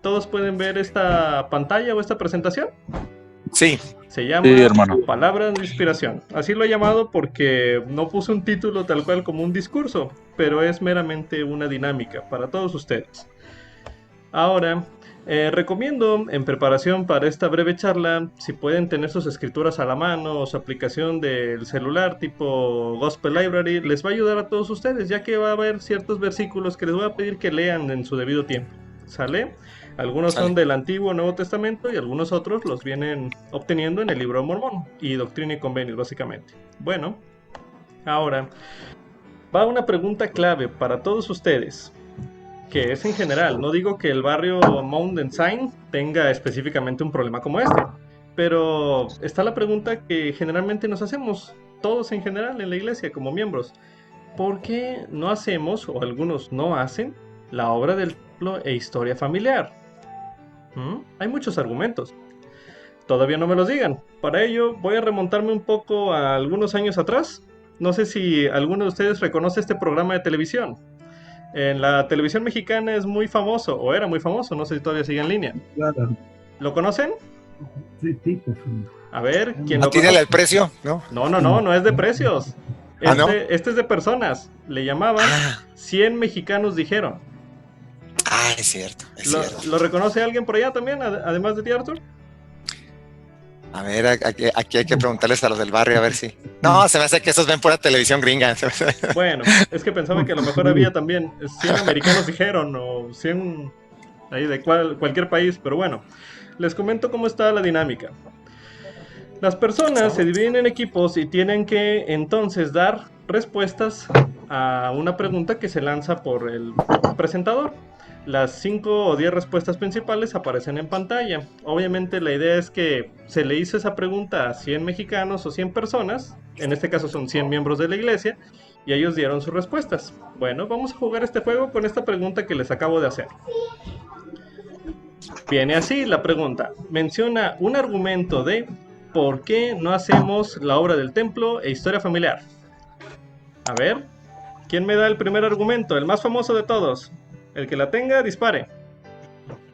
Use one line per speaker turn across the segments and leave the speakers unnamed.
¿Todos pueden ver esta pantalla o esta presentación?
Sí.
Se llama
Sí, hermano.
Palabras de Inspiración. Así lo he llamado porque no puse un título tal cual como un discurso, pero es meramente una dinámica para todos ustedes. Ahora, recomiendo en preparación para esta breve charla, si pueden tener sus escrituras a la mano o su aplicación del celular tipo Gospel Library, les va a ayudar a todos ustedes, ya que va a haber ciertos versículos que les voy a pedir que lean en su debido tiempo. ¿Sale? Algunos son
Sale.
del Antiguo o Nuevo Testamento y algunos otros los vienen obteniendo en el Libro de Mormón y Doctrina y Convenios, básicamente. Bueno, ahora va una pregunta clave para todos ustedes, que es en general. No digo que el barrio Mount Ensign tenga específicamente un problema como este, pero está la pregunta que generalmente nos hacemos, todos en general en la iglesia como miembros. ¿Por qué no hacemos, o algunos no hacen, la obra del templo e historia familiar? Hay muchos argumentos. Todavía no me los digan. Para ello voy a remontarme un poco a algunos años atrás. No sé si alguno de ustedes reconoce este programa de televisión. En la televisión mexicana es muy famoso, o era muy famoso, no sé si todavía sigue en línea.
Claro.
¿Lo conocen?
Sí, sí, pues,
A ver, ¿quién
¿No
lo
tiene
conoce?
el precio? No.
No es de precios.
Ah, ¿no?
Este es de personas. Le llamaban
Ah,
100 mexicanos dijeron.
es cierto, es
¿Lo
cierto.
reconoce alguien por allá también, además de ti, Arthur?
A ver, aquí hay que preguntarles a los del barrio a ver si. No, se me hace que esos ven pura televisión gringa.
Bueno, es que pensaba que a lo mejor había también 100 americanos dijeron, o 100 ahí de cualquier país, pero bueno, les comento cómo está la dinámica. Las personas se dividen en equipos y tienen que entonces dar respuestas a una pregunta que se lanza por el presentador. Las 5 o 10 respuestas principales aparecen en pantalla. Obviamente la idea es que se le hizo esa pregunta a 100 mexicanos o 100 personas, en este caso son 100 miembros de la iglesia, y ellos dieron sus respuestas. Bueno, vamos a jugar este juego con esta pregunta que les acabo de hacer. Viene así la pregunta. Menciona un argumento de por qué no hacemos la obra del templo e historia familiar. A ver, ¿quién me da el primer argumento? El más famoso de todos. El que la tenga, dispare.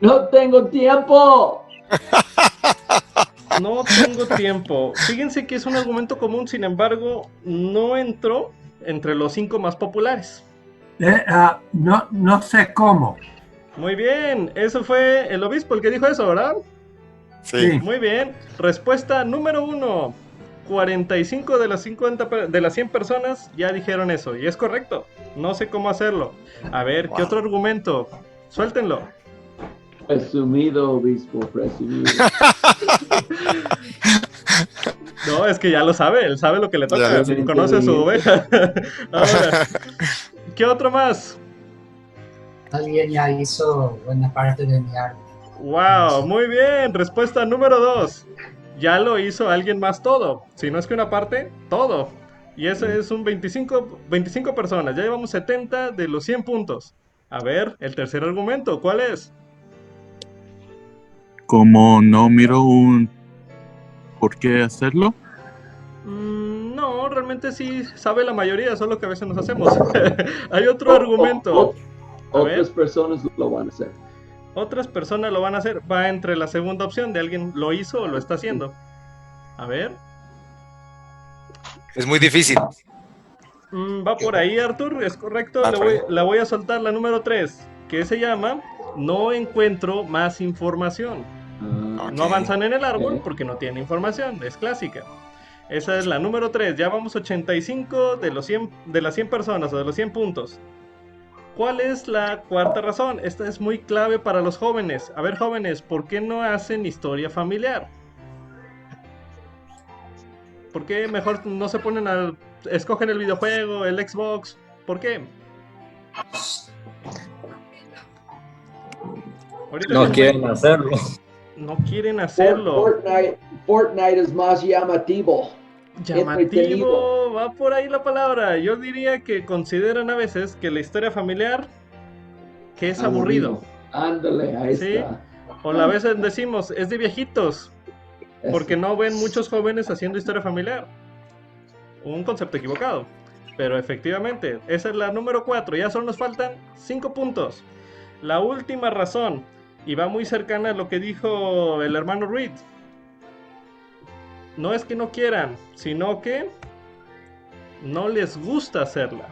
¡No tengo tiempo!
No tengo tiempo. Fíjense que es un argumento común, sin embargo, no entró entre los 5 más populares.
no sé cómo.
Muy bien, eso fue el obispo el que dijo eso, ¿verdad?
Sí.
Muy bien. Respuesta número 1. 45 de las 100 personas ya dijeron eso, y es correcto. No sé cómo hacerlo. A ver, ¿qué otro argumento? Suéltenlo.
Presumido, obispo, presumido.
No, es que ya lo sabe, él sabe lo que le toca,
Ya.
conoce a su oveja. Ahora, ¿qué otro más?
Alguien ya hizo buena parte de mi arte.
Wow, muy bien. Respuesta número 2. Ya lo hizo alguien más todo. Si no es que una parte, todo. Y eso es un 25 personas. Ya llevamos 70 de los 100 puntos. A ver, el tercer argumento, ¿cuál es?
Como no miro un por qué hacerlo.
No, realmente sí sabe la mayoría, solo que a veces nos hacemos. Hay otro argumento. A ver.
Otras personas lo van a hacer.
Otras personas lo van a hacer. Va entre la segunda opción de alguien lo hizo o lo está haciendo. A ver.
Es muy difícil.
Va por ahí, Arthur, es correcto.
Va por ahí.
La voy a soltar la número 3, que se llama No encuentro más información.
Ah,
No avanzan en el árbol
Ok.
porque no tienen información, es clásica. Esa es la número 3. Ya vamos 85 de las 100 personas o de los 100 puntos. ¿Cuál es la cuarta razón? Esta es muy clave para los jóvenes. A ver, jóvenes, ¿por qué no hacen historia familiar? ¿Por qué mejor no se ponen a... escogen el videojuego, el Xbox? ¿Por qué? Ahorita
No
les
quieren hacerlo.
no quieren hacerlo.
Fortnite es más llamativo.
Llamativo, va por ahí la palabra. Yo diría que consideran a veces que la historia familiar que es aburrido.
Ándale, ahí
¿Sí?
está.
O a veces decimos, es de viejitos, porque no ven muchos jóvenes haciendo historia familiar. Un concepto equivocado. Pero efectivamente, esa es la número 4. Ya solo nos faltan 5 puntos. La última razón. Y va muy cercana a lo que dijo el hermano Reed. No es que no quieran, sino que no les gusta hacerla.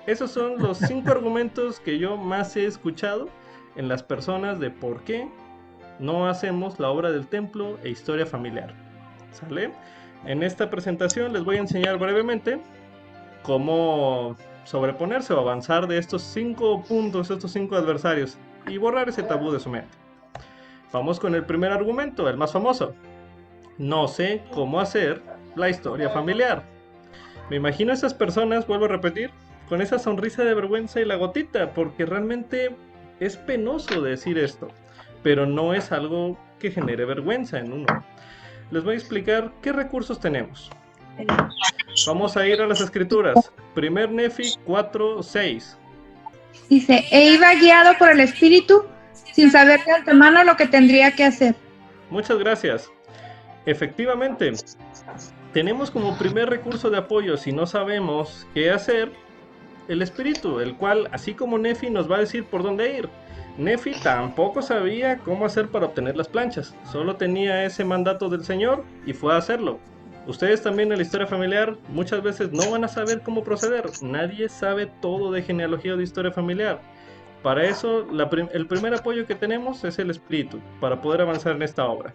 Esos son los 5 argumentos que yo más he escuchado en las personas de por qué no hacemos la obra del templo e historia familiar. ¿Sale? En esta presentación les voy a enseñar brevemente cómo sobreponerse o avanzar de estos 5 puntos, estos 5 adversarios y borrar ese tabú de su mente. Vamos con el primer argumento, el más famoso. No sé cómo hacer la historia familiar. Me imagino a esas personas, vuelvo a repetir, con esa sonrisa de vergüenza y la gotita, porque realmente es penoso decir esto, pero no es algo que genere vergüenza en uno. Les voy a explicar qué recursos tenemos. Vamos a ir a las escrituras. Primer Nefi 4:6.
Dice, e iba guiado por el Espíritu sin saber de antemano lo que tendría que hacer.
Muchas gracias. Efectivamente, tenemos como primer recurso de apoyo, si no sabemos qué hacer, el Espíritu, el cual, así como Nefi, nos va a decir por dónde ir. Nefi tampoco sabía cómo hacer para obtener las planchas, solo tenía ese mandato del Señor y fue a hacerlo. Ustedes también en la historia familiar muchas veces no van a saber cómo proceder, nadie sabe todo de genealogía o de historia familiar. Para eso, el primer apoyo que tenemos es el Espíritu, para poder avanzar en esta obra.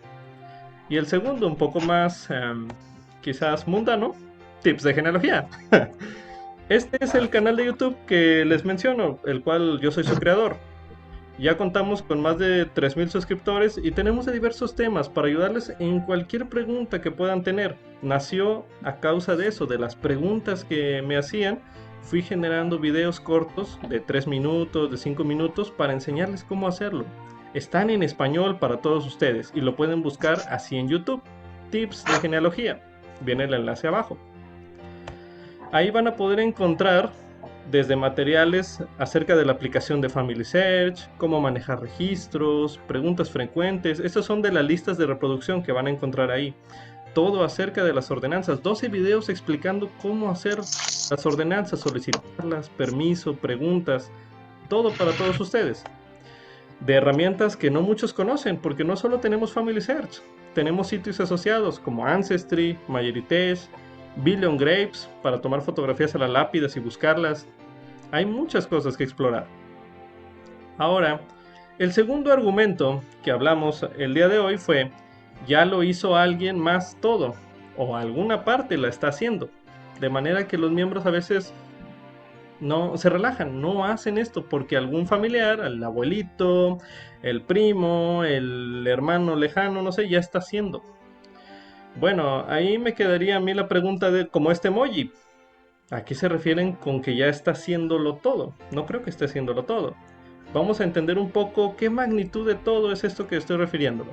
Y el segundo, un poco más quizás mundano, tips de genealogía. Este es el canal de YouTube que les menciono, el cual yo soy su creador. Ya contamos con más de 3,000 suscriptores y tenemos de diversos temas para ayudarles en cualquier pregunta que puedan tener. Nació a causa de eso, de las preguntas que me hacían. Fui generando videos cortos de 3 minutos, de 5 minutos para enseñarles cómo hacerlo. Están en español para todos ustedes y lo pueden buscar así en YouTube. Tips de genealogía. Viene el enlace abajo. Ahí van a poder encontrar desde materiales acerca de la aplicación de Family Search, cómo manejar registros, preguntas frecuentes. Estos son de las listas de reproducción que van a encontrar ahí. Todo acerca de las ordenanzas. 12 videos explicando cómo hacer las ordenanzas, solicitarlas, permiso, preguntas. Todo para todos ustedes. De herramientas que no muchos conocen, porque no solo tenemos Family Search. Tenemos sitios asociados como Ancestry, MyHeritage, Billion Grapes para tomar fotografías a las lápidas y buscarlas. Hay muchas cosas que explorar. Ahora, el segundo argumento que hablamos el día de hoy fue: ya lo hizo alguien más todo, o alguna parte la está haciendo, de manera que los miembros a veces no se relajan, no hacen esto porque algún familiar, el abuelito, el primo, el hermano lejano, no sé, ya está haciendo. Bueno, ahí me quedaría a mí la pregunta de, como este emoji, ¿a qué se refieren con que ya está haciéndolo todo? No creo que esté haciéndolo todo. Vamos a entender un poco qué magnitud de todo es esto que estoy refiriéndome.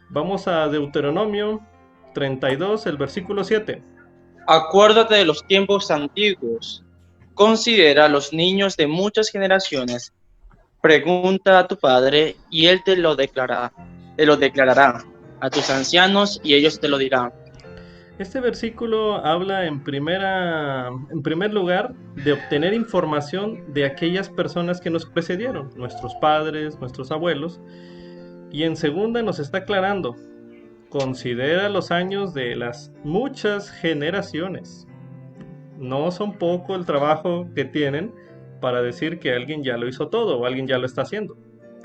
Vamos a Deuteronomio 32, el versículo 7.
Acuérdate de los tiempos antiguos. Considera a los niños de muchas generaciones. Pregunta a tu padre y él te lo declarará. A tus ancianos y ellos te lo dirán.
Este versículo habla en primer lugar de obtener información de aquellas personas que nos precedieron, nuestros padres, nuestros abuelos, y en segunda nos está aclarando: considera los años de las muchas generaciones. No son poco el trabajo que tienen para decir que alguien ya lo hizo todo o alguien ya lo está haciendo.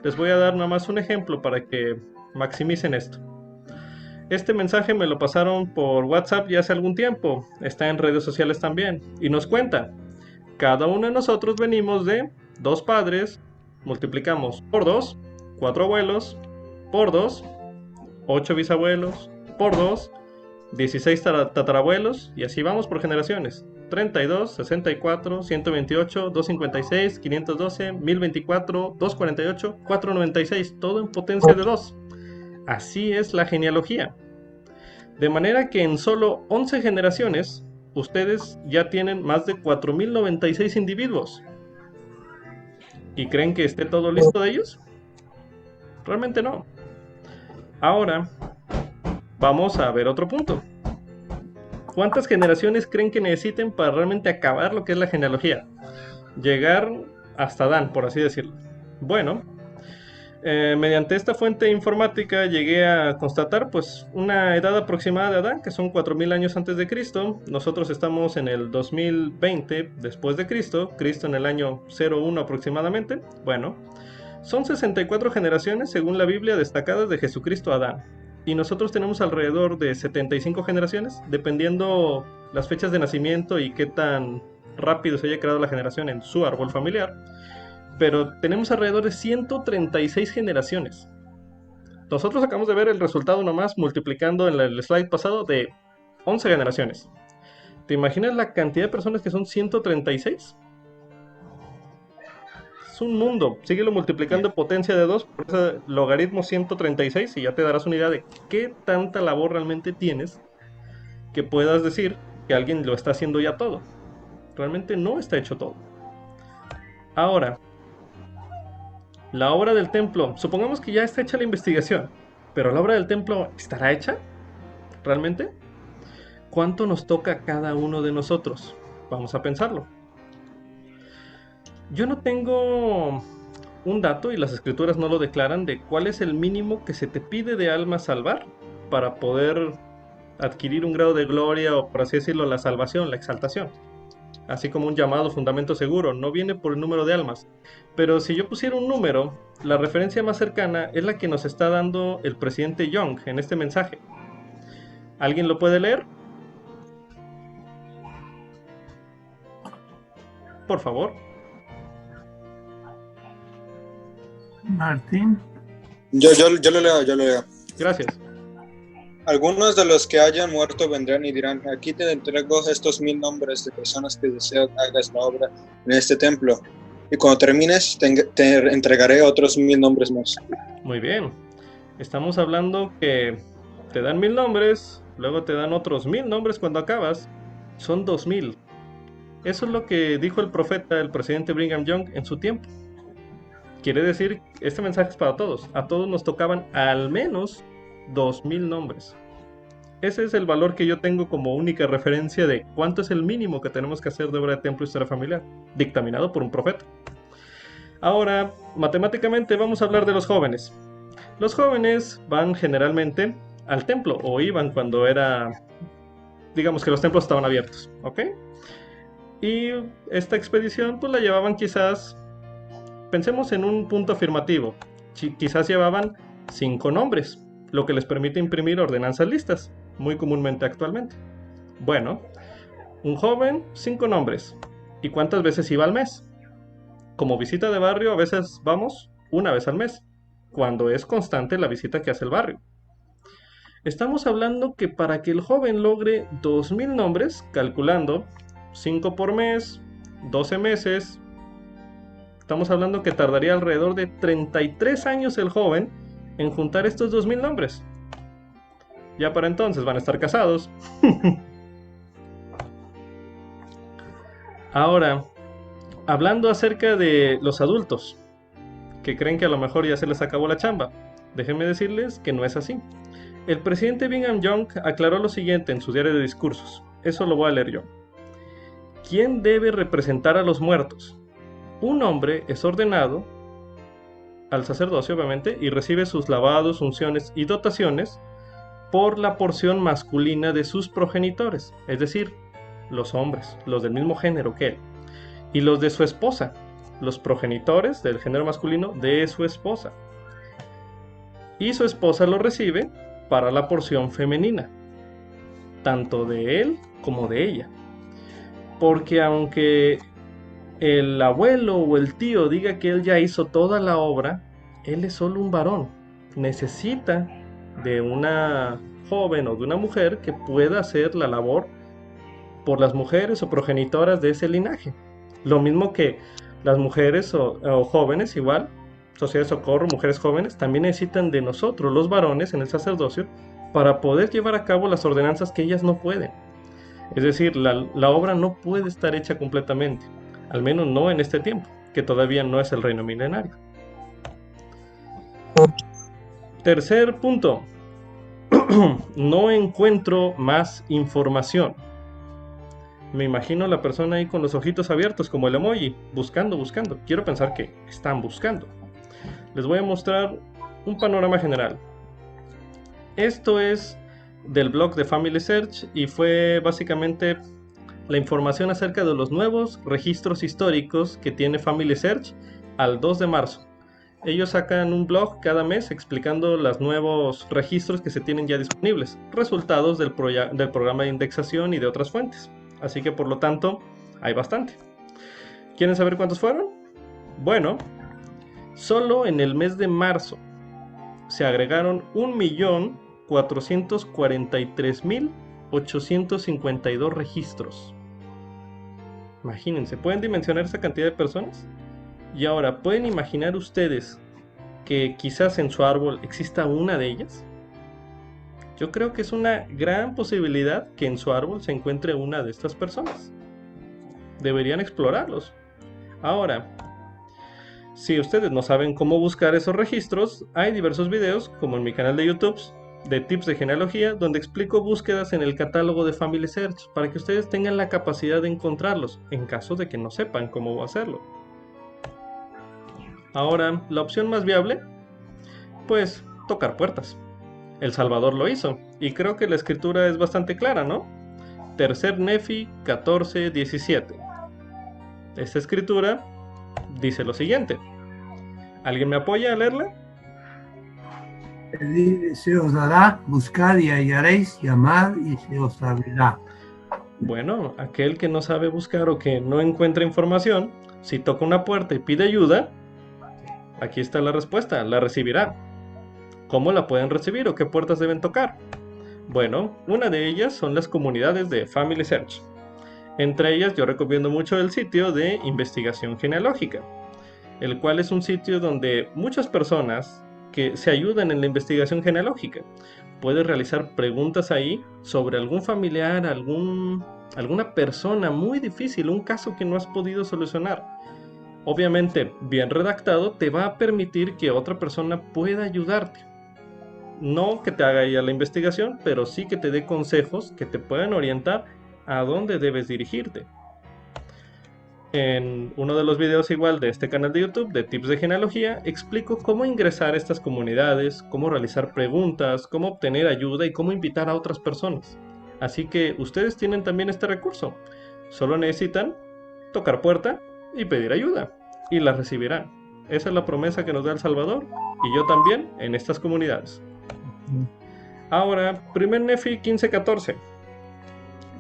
Les voy a dar nada más un ejemplo para que maximicen esto. Este mensaje me lo pasaron por WhatsApp ya hace algún tiempo, está en redes sociales también, y nos cuenta: cada uno de nosotros venimos de 2 padres, multiplicamos por 2, 4 abuelos, por 2, 8 bisabuelos, por 2, 16 tatarabuelos, y así vamos por generaciones. 32, 64, 128, 256, 512, 1024, 248, 496, todo en potencia de 2. Así es la genealogía. De manera que en solo 11 generaciones, ustedes ya tienen más de 4,096 individuos. ¿Y creen que esté todo listo de ellos? Realmente no. Ahora, vamos a ver otro punto. ¿Cuántas generaciones creen que necesiten para realmente acabar lo que es la genealogía? Llegar hasta Adán, por así decirlo. Bueno, Mediante esta fuente informática llegué a constatar pues una edad aproximada de Adán, que son 4000 años antes de Cristo. Nosotros estamos en el 2020 después de Cristo, Cristo en el año 01 aproximadamente. Bueno, son 64 generaciones según la Biblia destacadas de Jesucristo a Adán. Y nosotros tenemos alrededor de 75 generaciones, dependiendo las fechas de nacimiento y qué tan rápido se haya creado la generación en su árbol familiar. Pero tenemos alrededor de 136 generaciones. Nosotros acabamos de ver el resultado nomás multiplicando en el slide pasado de 11 generaciones. ¿Te imaginas la cantidad de personas que son 136? Es un mundo. Síguelo multiplicando potencia de 2 por ese logaritmo 136 y ya te darás una idea de qué tanta labor realmente tienes que puedas decir que alguien lo está haciendo ya todo. Realmente no está hecho todo. Ahora, la obra del templo, supongamos que ya está hecha la investigación, pero la obra del templo ¿estará hecha? ¿Realmente? ¿Cuánto nos toca a cada uno de nosotros? Vamos a pensarlo. Yo no tengo un dato, y las escrituras no lo declaran, de cuál es el mínimo que se te pide de alma salvar para poder adquirir un grado de gloria o, por así decirlo, la salvación, la exaltación. Así como un llamado fundamento seguro, no viene por el número de almas. Pero si yo pusiera un número, la referencia más cercana es la que nos está dando el presidente Young en este mensaje. ¿Alguien lo puede leer? Por favor.
Martín.
Yo lo leo.
Gracias.
Algunos de los que hayan muerto vendrán y dirán: aquí te entrego estos 1000 nombres de personas que deseo que hagas la obra en este templo. Y cuando termines, te entregaré otros 1000 nombres más.
Muy bien. Estamos hablando que te dan 1000 nombres, luego te dan otros 1000 nombres cuando acabas. Son 2000. Eso es lo que dijo el profeta, el presidente Brigham Young, en su tiempo. Quiere decir, este mensaje es para todos. A todos nos tocaban al menos 2000 nombres. Ese es el valor que yo tengo como única referencia de cuánto es el mínimo que tenemos que hacer de obra de templo y historia familiar, dictaminado por un profeta. Ahora, matemáticamente vamos a hablar de los jóvenes. Los jóvenes van generalmente al templo, o iban cuando era, digamos que los templos estaban abiertos, ¿ok? Y esta expedición pues la llevaban quizás, pensemos en un punto afirmativo, quizás llevaban 5 nombres, lo que les permite imprimir ordenanzas listas, muy comúnmente actualmente. Bueno, un joven, 5 nombres. ¿Y cuántas veces iba al mes? Como visita de barrio, a veces vamos una vez al mes, cuando es constante la visita que hace el barrio. Estamos hablando que para que el joven logre 2000 nombres, calculando 5 por mes, 12 meses, estamos hablando que tardaría alrededor de 33 años el joven en juntar estos 2000 nombres. Ya para entonces van a estar casados. Ahora, hablando acerca de los adultos, que creen que a lo mejor ya se les acabó la chamba, déjenme decirles que no es así. El presidente Brigham Young aclaró lo siguiente en su diario de discursos. Eso lo voy a leer yo. ¿Quién debe representar a los muertos? Un hombre es ordenado al sacerdocio, obviamente, y recibe sus lavados, unciones y dotaciones por la porción masculina de sus progenitores, es decir, los hombres, los del mismo género que él, y los de su esposa, los progenitores del género masculino de su esposa. Y su esposa lo recibe para la porción femenina, tanto de él como de ella. Porque aunque el abuelo o el tío diga que él ya hizo toda la obra, él es solo un varón. Necesita de una joven o de una mujer que pueda hacer la labor por las mujeres o progenitoras de ese linaje. Lo mismo que las mujeres o jóvenes, igual, Sociedad de Socorro, mujeres jóvenes, también necesitan de nosotros, los varones, en el sacerdocio, para poder llevar a cabo las ordenanzas que ellas no pueden. Es decir, la obra no puede estar hecha completamente, al menos no en este tiempo, que todavía no es el reino milenario. Tercer punto. No encuentro más información. Me imagino la persona ahí con los ojitos abiertos como el emoji, buscando. Quiero pensar que están buscando. les voy a mostrar un panorama general. Esto es del blog de Family Search y fue básicamente la información acerca de los nuevos registros históricos que tiene Family Search al 2 de marzo. Ellos sacan un blog cada mes explicando los nuevos registros que se tienen ya disponibles, resultados del programa de indexación y de otras fuentes. Así que por lo tanto, hay bastante. ¿Quieren saber cuántos fueron? Bueno, solo en el mes de marzo se agregaron 1.443.852 registros. Imagínense, ¿pueden dimensionar esa cantidad de personas? Y ahora, ¿pueden imaginar ustedes que quizás en su árbol exista una de ellas? Yo creo que es una gran posibilidad que en su árbol se encuentre una de estas personas. Deberían explorarlos. Ahora, si ustedes no saben cómo buscar esos registros, hay diversos videos, como en mi canal de YouTube, de tips de genealogía, donde explico búsquedas en el catálogo de Family Search, para que ustedes tengan la capacidad de encontrarlos, en caso de que no sepan cómo hacerlo. Ahora, la opción más viable, pues tocar puertas. El Salvador lo hizo, y creo que la escritura es bastante clara, ¿no? Tercer Nefi 14:17. Esta escritura dice lo siguiente. ¿Alguien me apoya a leerla?
Pedir y se os dará, buscad y hallaréis, llamad y se os abrirá.
Bueno, aquel que no sabe buscar o que no encuentra información, si toca una puerta y pide ayuda, aquí está la respuesta, la recibirá. ¿Cómo la pueden recibir o qué puertas deben tocar? Bueno, una de ellas son las comunidades de Family Search. Entre ellas yo recomiendo mucho el sitio de investigación genealógica, el cual es un sitio donde muchas personas que se ayudan en la investigación genealógica pueden realizar preguntas ahí sobre algún familiar, alguna persona muy difícil, un caso que no has podido solucionar. Obviamente, bien redactado, te va a permitir que otra persona pueda ayudarte. No que te haga ella la investigación, pero sí que te dé consejos que te puedan orientar a dónde debes dirigirte. En uno de los videos igual de este canal de YouTube de tips de genealogía, explico cómo ingresar a estas comunidades, cómo realizar preguntas, cómo obtener ayuda y cómo invitar a otras personas. Así que ustedes tienen también este recurso. Solo necesitan tocar puerta y pedir ayuda, y la recibirán. Esa es la promesa que nos da El Salvador, y yo también en estas comunidades. Ahora, primer Nefi 15:14.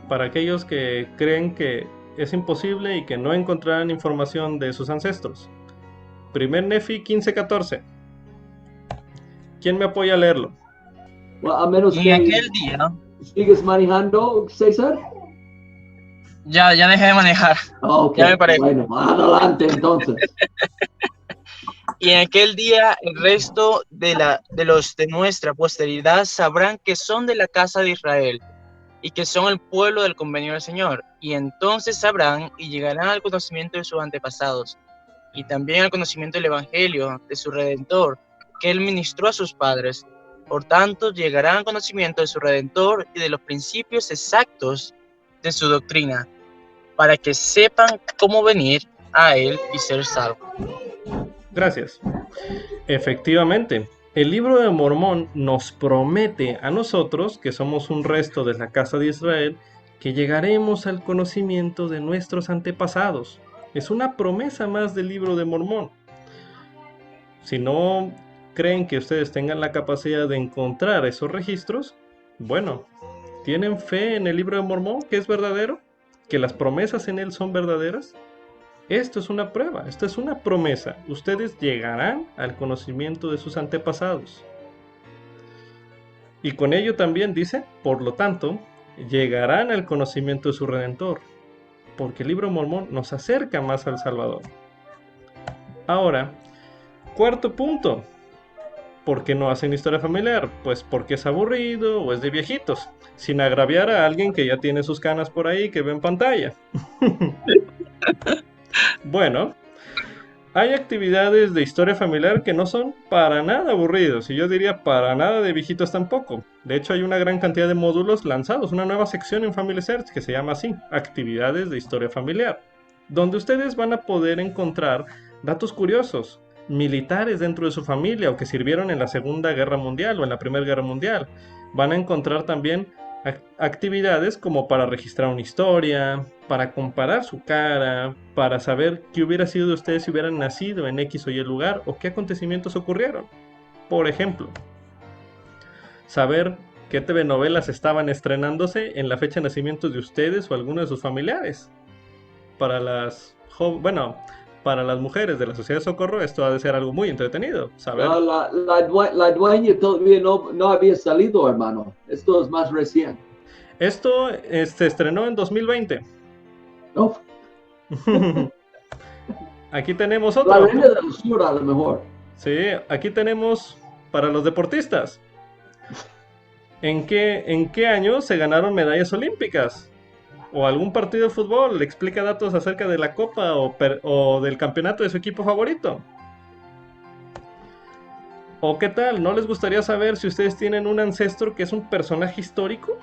Para aquellos que creen que es imposible y que no encontrarán información de sus ancestros. Primer Nefi 15:14. ¿Quién me apoya a leerlo?
Well, a menos
Y
que
aquel día,
sigues manejando, César.
ya dejé de manejar.
Ok,
Ya me parece.
bueno, adelante entonces.
Y en aquel día el resto de los de nuestra posteridad sabrán que son de la casa de Israel y que son el pueblo del convenio del Señor. Y entonces sabrán y llegarán al conocimiento de sus antepasados y también al conocimiento del Evangelio de su Redentor, que Él ministró a sus padres. Por tanto, llegarán al conocimiento de su Redentor y de los principios exactos de su doctrina, para que sepan cómo venir a Él y ser salvos.
Gracias. Efectivamente, el libro de Mormón nos promete a nosotros, que somos un resto de la casa de Israel, que llegaremos al conocimiento de nuestros antepasados. Es una promesa más del libro de Mormón. Si no creen que ustedes tengan la capacidad de encontrar esos registros, bueno, ¿tienen fe en el libro de Mormón que es verdadero? ¿Que las promesas en él son verdaderas? Esto es una prueba, esto es una promesa. Ustedes llegarán al conocimiento de sus antepasados. Y con ello también dice, por lo tanto, llegarán al conocimiento de su Redentor, porque el libro de Mormón nos acerca más al Salvador. Ahora, cuarto punto. ¿Por qué no hacen historia familiar? Pues porque es aburrido o es de viejitos, sin agraviar a alguien que ya tiene sus canas por ahí que ve en pantalla. Bueno, hay actividades de historia familiar que no son para nada aburridos, y yo diría para nada de viejitos tampoco. De hecho, hay una gran cantidad de módulos lanzados, una nueva sección en Family Search que se llama así, actividades de historia familiar, donde ustedes van a poder encontrar datos curiosos, militares dentro de su familia o que sirvieron en la Segunda Guerra Mundial o en la Primera Guerra Mundial. Van a encontrar también actividades como para registrar una historia, para comparar su cara, para saber qué hubiera sido de ustedes si hubieran nacido en X o Y lugar o qué acontecimientos ocurrieron. Por ejemplo, saber qué telenovelas estaban estrenándose en la fecha de nacimiento de ustedes o alguno de sus familiares. Para las para las mujeres de la Sociedad de Socorro esto ha de ser algo muy entretenido, saber.
La dueña todavía no había salido, hermano. Esto es más reciente.
Esto se estrenó en 2020.
No,
Aquí tenemos
la
otro.
reina del sur a lo mejor.
Sí, aquí tenemos para los deportistas. ¿En qué año se ganaron medallas olímpicas? O algún partido de fútbol le explica datos acerca de la copa o del campeonato de su equipo favorito. ¿O qué tal? ¿No les gustaría saber si ustedes tienen un ancestro que es un personaje histórico?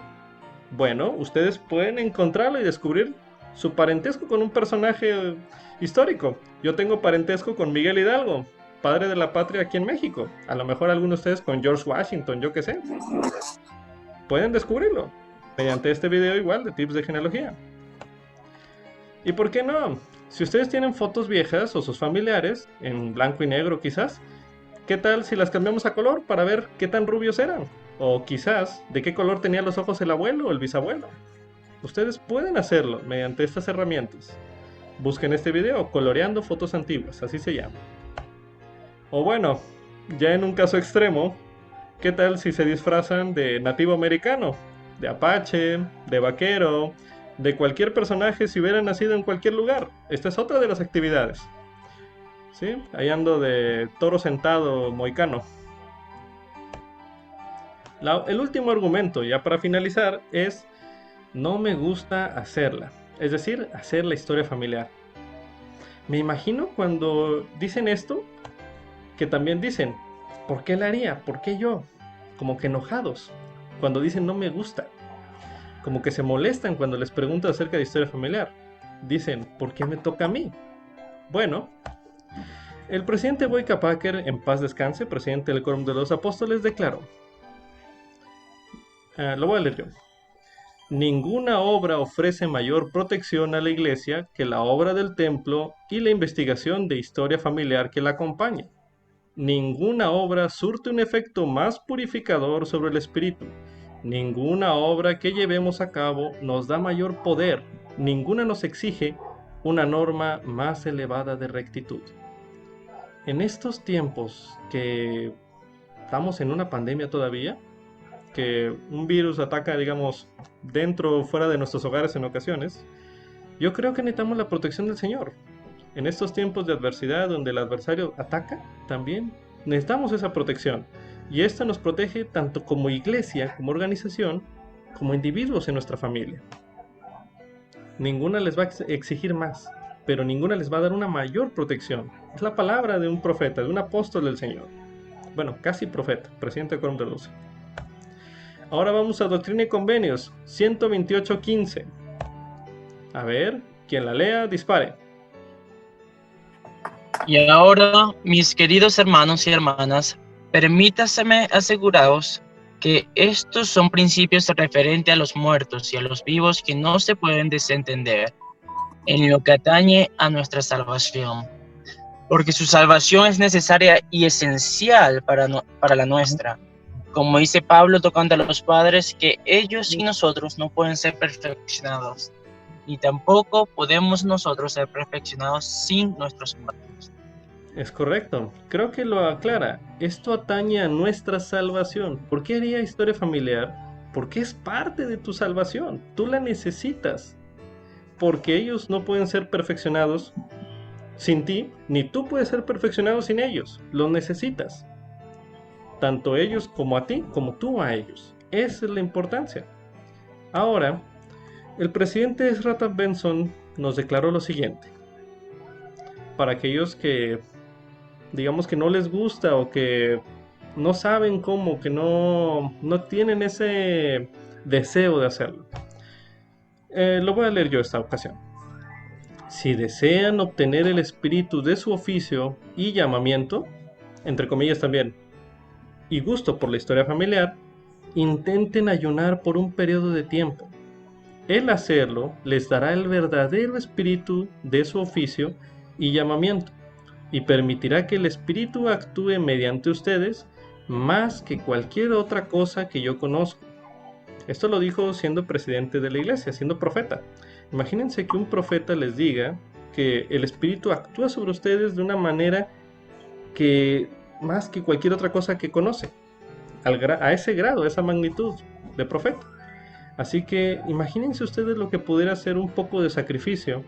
Bueno, ustedes pueden encontrarlo y descubrir su parentesco con un personaje histórico. Yo tengo parentesco con Miguel Hidalgo, padre de la patria aquí en México. A lo mejor algunos de ustedes con George Washington, yo qué sé. Pueden descubrirlo mediante este video igual de tips de genealogía. ¿Y por qué no? Si ustedes tienen fotos viejas o sus familiares, en blanco y negro quizás, ¿qué tal si las cambiamos a color para ver qué tan rubios eran? O quizás, ¿de qué color tenía los ojos el abuelo o el bisabuelo? Ustedes pueden hacerlo mediante estas herramientas. Busquen este video, Coloreando Fotos Antiguas, así se llama. O bueno, ya en un caso extremo, ¿qué tal si se disfrazan de nativo americano? De apache, de vaquero, de cualquier personaje si hubiera nacido en cualquier lugar. Esta es otra de las actividades. ¿Sí? Ahí ando de toro sentado mohicano. El último argumento, ya para finalizar, es no me gusta hacerla. Es decir, hacer la historia familiar. Me imagino cuando dicen esto, que también dicen, ¿por qué la haría? ¿Por qué yo? Como que enojados. Cuando dicen no me gusta, como que se molestan cuando les pregunto acerca de historia familiar. Dicen, ¿por qué me toca a mí? Bueno, el presidente Boyka Packer, en paz descanse, presidente del Quórum de los Apóstoles, declaró, lo voy a leer yo. Ninguna obra ofrece mayor protección a la Iglesia que la obra del templo y la investigación de historia familiar que la acompaña. Ninguna obra surte un efecto más purificador sobre el espíritu. Ninguna obra que llevemos a cabo nos da mayor poder. Ninguna nos exige una norma más elevada de rectitud. En estos tiempos que estamos en una pandemia todavía, que un virus ataca, digamos, dentro o fuera de nuestros hogares en ocasiones, yo creo que necesitamos la protección del Señor. En estos tiempos de adversidad donde el adversario ataca, también necesitamos esa protección. Y esta nos protege tanto como iglesia, como organización, como individuos en nuestra familia. Ninguna les va a exigir más, pero ninguna les va a dar una mayor protección. Es la palabra de un profeta, de un apóstol del Señor. Bueno, casi profeta, presidente de Quórum de Luz. Ahora vamos a Doctrina y Convenios, 128.15. A ver, quien la lea, dispare.
Y ahora, mis queridos hermanos y hermanas, permítaseme aseguraros que estos son principios referentes a los muertos y a los vivos que no se pueden desentender en lo que atañe a nuestra salvación, porque su salvación es necesaria y esencial para la nuestra. Como dice Pablo tocante a los padres, que ellos y nosotros no pueden ser perfeccionados, ni tampoco podemos nosotros ser perfeccionados sin nuestros muertos.
Es correcto, creo que lo aclara. Esto atañe a nuestra salvación. ¿Por qué haría historia familiar? Porque es parte de tu salvación, tú la necesitas. Porque ellos no pueden ser perfeccionados sin ti, ni tú puedes ser perfeccionado sin ellos, los necesitas. Tanto ellos como a ti, como tú a ellos. Esa es la importancia. Ahora, el presidente Ezra Taft Benson nos declaró lo siguiente. Para aquellos que, digamos que no les gusta o que no saben cómo, que no tienen ese deseo de hacerlo. Lo voy a leer yo esta ocasión. Si desean obtener el espíritu de su oficio y llamamiento, entre comillas también, y gusto por la historia familiar, intenten ayunar por un periodo de tiempo. El hacerlo les dará el verdadero espíritu de su oficio y llamamiento, y permitirá que el espíritu actúe mediante ustedes más que cualquier otra cosa que yo conozco. Esto lo dijo siendo presidente de la iglesia, siendo profeta. Imagínense que un profeta les diga que el espíritu actúa sobre ustedes de una manera que más que cualquier otra cosa que conoce, a ese grado, a esa magnitud de profeta. Así que imagínense ustedes lo que pudiera ser un poco de sacrificio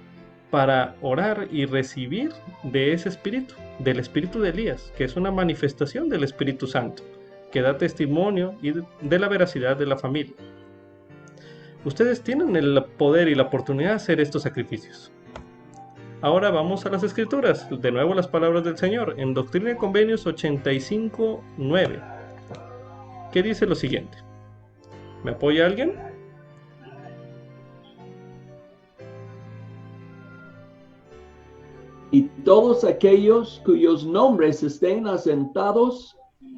para orar y recibir de ese espíritu, del espíritu de Elías, que es una manifestación del Espíritu Santo, que da testimonio de la veracidad de la familia. Ustedes tienen el poder y la oportunidad de hacer estos sacrificios. Ahora vamos a las Escrituras, de nuevo las palabras del Señor, en Doctrina y Convenios 85:9, que dice lo siguiente. ¿Me apoya alguien?
Y todos aquellos cuyos nombres estén asentados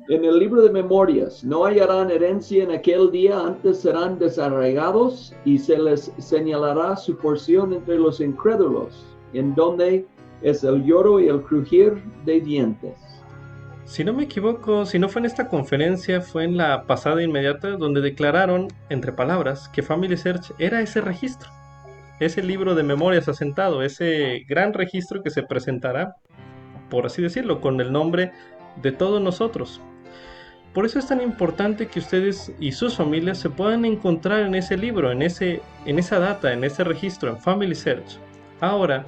en el libro de memorias no hallarán herencia en aquel día, antes serán desarraigados y se les señalará su porción entre los incrédulos, en donde es el lloro y el crujir de dientes.
Si no me equivoco, si no fue en esta conferencia, fue en la pasada inmediata, donde declararon, entre palabras, que Family Search era ese registro, ese libro de memorias asentado, ese gran registro que se presentará, por así decirlo, con el nombre de todos nosotros. Por eso es tan importante que ustedes y sus familias se puedan encontrar en ese libro, en esa data, en ese registro, en Family Search. Ahora,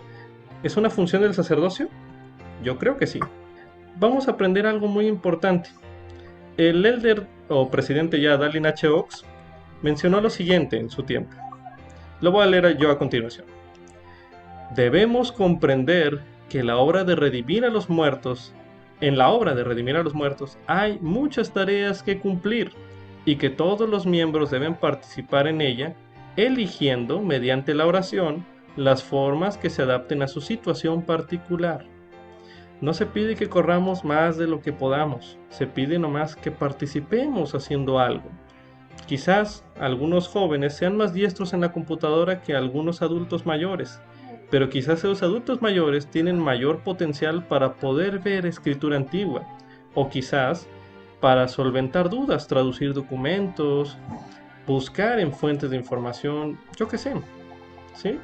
¿es una función del sacerdocio? Yo creo que sí. Vamos a aprender algo muy importante. El elder o presidente ya, Dallin H. Oaks, mencionó lo siguiente en su tiempo. Lo voy a leer yo a continuación. Debemos comprender que la obra de redimir a los muertos, en la obra de redimir a los muertos, hay muchas tareas que cumplir y que todos los miembros deben participar en ella, eligiendo, mediante la oración, las formas que se adapten a su situación particular. No se pide que corramos más de lo que podamos, se pide nomás que participemos haciendo algo. Quizás algunos jóvenes sean más diestros en la computadora que algunos adultos mayores, pero quizás esos adultos mayores tienen mayor potencial para poder ver escritura antigua, o quizás para solventar dudas, traducir documentos, buscar en fuentes de información, yo qué sé, ¿sí?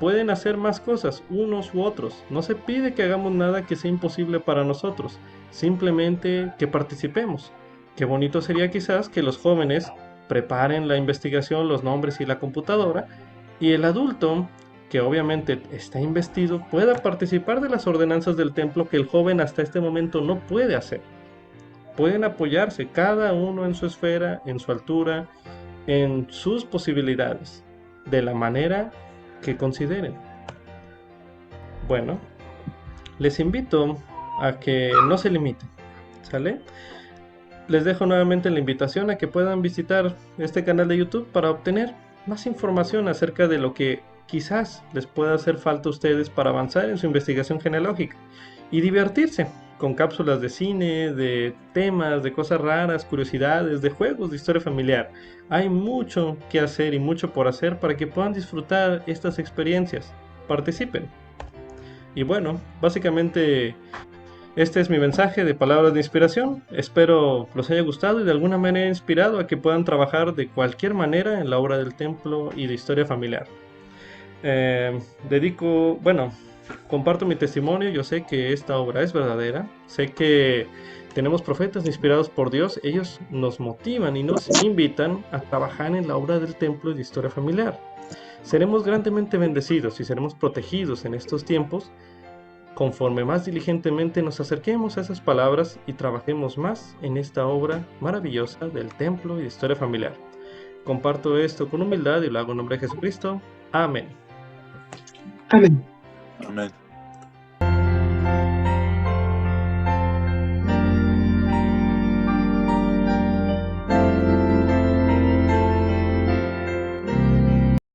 Pueden hacer más cosas, unos u otros. No se pide que hagamos nada que sea imposible para nosotros, simplemente que participemos. Qué bonito sería quizás que los jóvenes preparen la investigación, los nombres y la computadora, y el adulto, que obviamente está investido, pueda participar de las ordenanzas del templo que el joven hasta este momento no puede hacer. Pueden apoyarse cada uno en su esfera, en su altura, en sus posibilidades, de la manera que consideren. Bueno, les invito a que no se limiten, ¿sale? Les dejo nuevamente la invitación a que puedan visitar este canal de YouTube para obtener más información acerca de lo que quizás les pueda hacer falta a ustedes para avanzar en su investigación genealógica y divertirse con cápsulas de cine, de temas, de cosas raras, curiosidades, de juegos de historia familiar. Hay mucho que hacer y mucho por hacer para que puedan disfrutar estas experiencias. Participen. Y bueno, básicamente este es mi mensaje de palabras de inspiración. Espero los haya gustado y de alguna manera inspirado a que puedan trabajar de cualquier manera en la obra del templo y de historia familiar. Comparto mi testimonio. Yo sé que esta obra es verdadera. Sé que tenemos profetas inspirados por Dios. Ellos nos motivan y nos invitan a trabajar en la obra del templo y de historia familiar. Seremos grandemente bendecidos y seremos protegidos en estos tiempos conforme más diligentemente nos acerquemos a esas palabras y trabajemos más en esta obra maravillosa del templo y de historia familiar. Comparto esto con humildad y lo hago en nombre de Jesucristo. Amén.
Amén.
Amén.